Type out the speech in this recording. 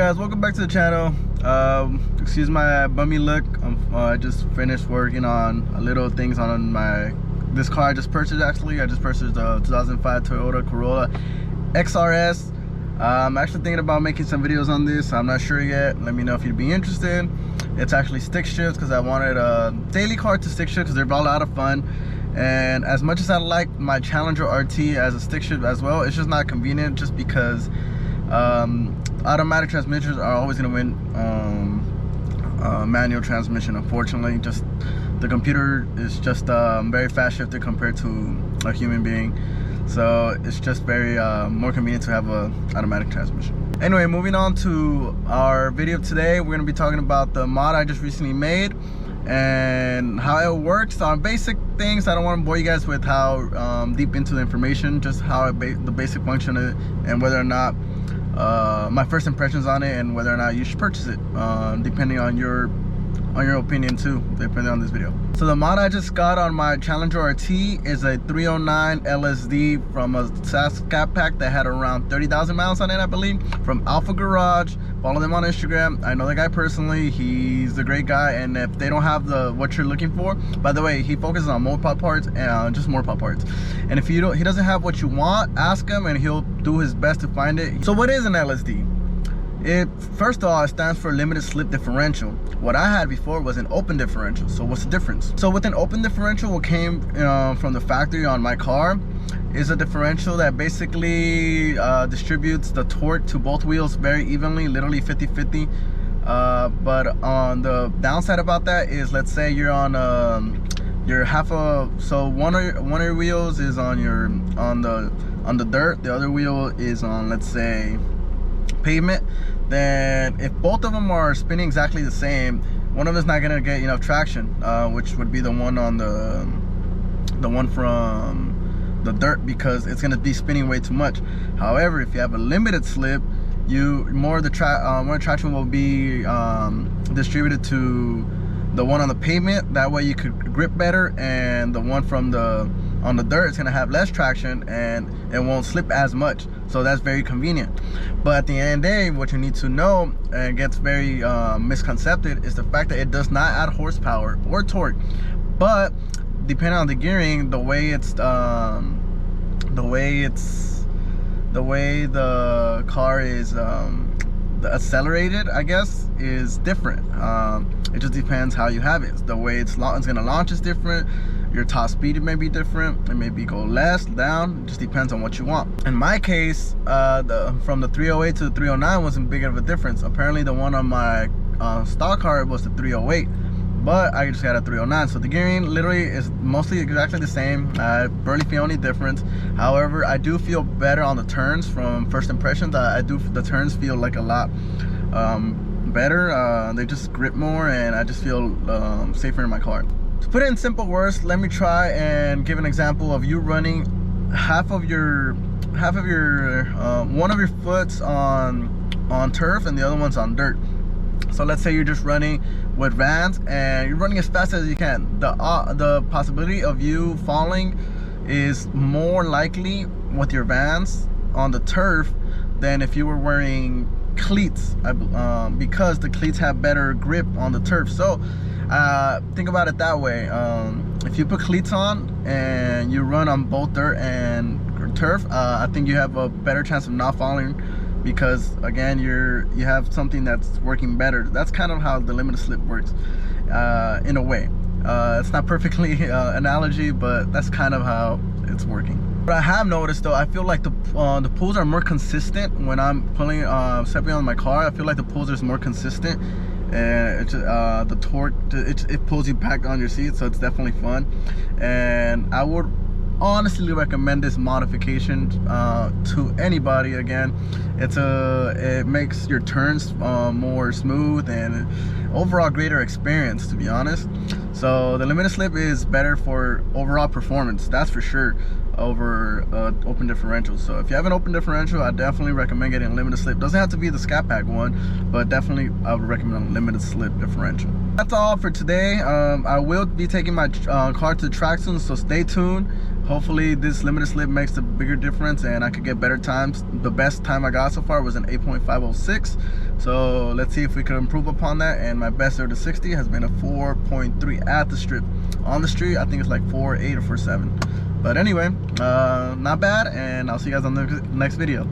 guys, welcome back to the channel. Excuse my bummy look. I just finished working on a little things on this car I just purchased. Actually, I just purchased a 2005 Toyota Corolla XRS. I'm actually thinking about making some videos on this. I'm not sure yet. Let me know if you'd be interested. It's actually stick shift because I wanted a daily car to stick shift because they're a lot of fun. And as much as I like my Challenger RT as a stick shift as well, it's just not convenient just because automatic transmissions are always going to win manual transmission. Unfortunately, just the computer is just very fast shifted compared to a human being, so it's just very more convenient to have a automatic transmission. Anyway, moving on to our video today, we're going to be talking about the mod I just recently made and how it works on basic things. I don't want to bore you guys with how deep into the information, just how the basic function is, and whether or not my first impressions on it, and whether or not you should purchase it, depending on your opinion too, depending on this video. So the mod I just got on my Challenger RT is a 309 LSD from a Scat Pack that had around 30,000 miles on it, I believe, from Alpha Garage. Follow them on Instagram. I know the guy personally. He's a great guy, and if they don't have what you're looking for, by the way, he focuses on moped parts and just more pop parts. And if he doesn't have what you want, ask him and he'll do his best to find it. So what is an LSD? First of all, it stands for limited slip differential. What I had before was an open differential. So what's the difference? So with an open differential, what came from the factory on my car is a differential that basically distributes the torque to both wheels very evenly, literally 50-50. But on the downside about that is, let's say you're on so one of your wheels is on the dirt, the other wheel is on, let's say, pavement. Then if both of them are spinning exactly the same, one of them is not going to get enough traction, which would be the one on the one from the dirt, because it's going to be spinning way too much. However, if you have a limited slip, more traction will be distributed to the one on the pavement. That way you could grip better, and the one from on the dirt is going to have less traction and it won't slip as much. So that's very convenient. But at the end of the day, what you need to know, and gets very misconcepted, is the fact that it does not add horsepower or torque. But depending on the gearing, the way the car is accelerated, I guess, is different. It just depends how you have it. The way it's going to launch is different. Your top speed may be different. It may go less, down. It just depends on what you want. In my case, from the 308 to the 309 wasn't big of a difference. Apparently the one on my stock car was the 308, but I just got a 309. So the gearing literally is mostly exactly the same. I barely feel any difference. However, I do feel better on the turns. From first impressions, the turns feel like a lot better. They just grip more, and I just feel safer in my car. To put it in simple words, let me try and give an example of you running one of your foots on turf and the other one's on dirt. So let's say you're just running with Vans and you're running as fast as you can. The possibility of you falling is more likely with your Vans on the turf than if you were wearing cleats, because the cleats have better grip on the turf. So think about it that way. If you put cleats on and you run on both dirt and turf, I think you have a better chance of not falling, because again, you have something that's working better. That's kind of how the limited slip works, in a way. It's not perfectly analogy, but that's kind of how it's working. But I have noticed though, I feel like the pulls are more consistent when I'm pulling stepping on my car. I feel like the pulls are more consistent, and the torque, it pulls you back on your seat, so it's definitely fun. And I would honestly recommend this modification to anybody. Again, it makes your turns more smooth and overall greater experience, to be honest. So the limited slip is better for overall performance, that's for sure, over open differential. So if you have an open differential, I definitely recommend getting a limited slip. Doesn't have to be the Scat Pack one, but definitely I would recommend a limited slip differential. That's all for today. I will be taking my car to the track soon, so stay tuned. Hopefully this limited slip makes the bigger difference and I could get better times. The best time I got so far was an 8.506. So let's see if we can improve upon that. And my best 0 to 60 has been a 4.3 at the strip. On the street, I think it's like 4.8 or 4.7. But anyway, not bad, and I'll see you guys on the next video.